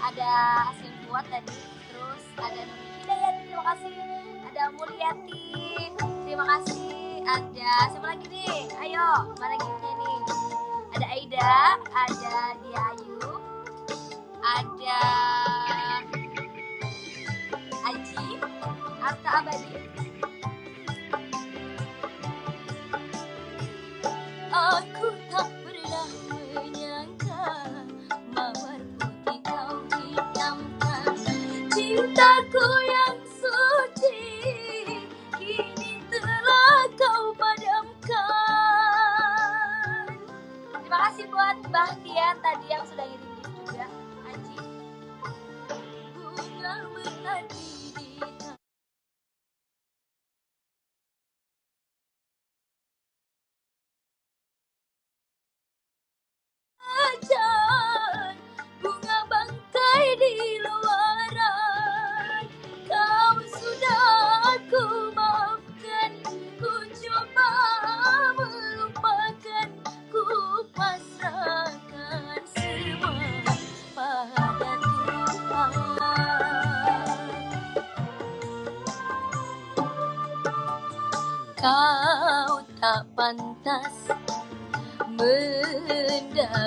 ada Asin Fuad tadi, terus ada Nur Hidayati, terima kasih, ada Mulyati, terima kasih, ada siapa lagi nih, ayo mana giftnya nih, ada Aida, ada Dia Ayu, ada Aji, Arta Abadi. Aku tak pernah menyangka mawar putih kau hitamkan, cintaku yang suci kini telah kau padamkan. Terima kasih buat Mbah Tian tadi yang sudah ngirim gift juga. Anji. Bunga melati di hujan, bunga bangkai di luaran, kau sudah aku maafkan, ku coba melupakan, ku pasrahkan semua pada Tuhan. Kau tak pantas mendapatkan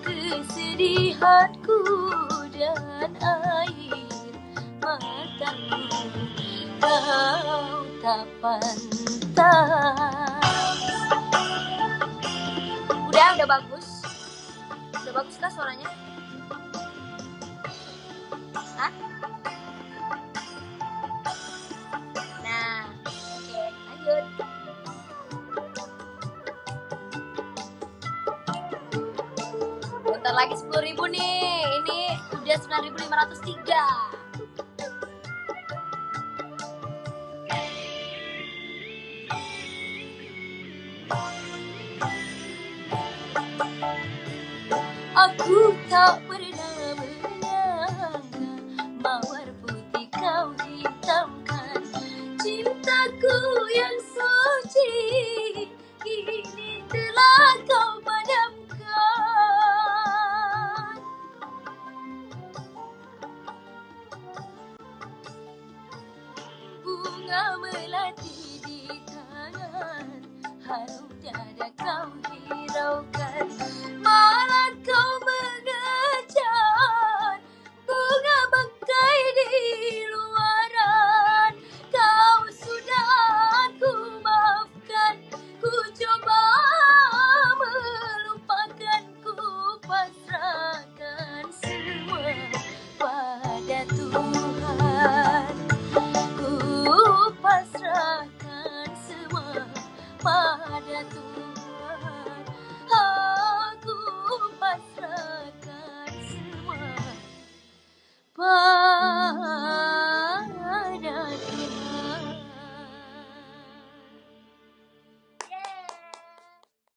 kesedihanku dan air mataku. Kau tak pantas. Udah bagus. Udah bagus kah suaranya? Hah? Nah, oke, lanjut. Bentar lagi 10.000 nih. Ini udah 9.503. Aku tak pernah menyangka mawar putih kau hitamkan, cintaku yang suci kini telah kau padamkan. Bunga melati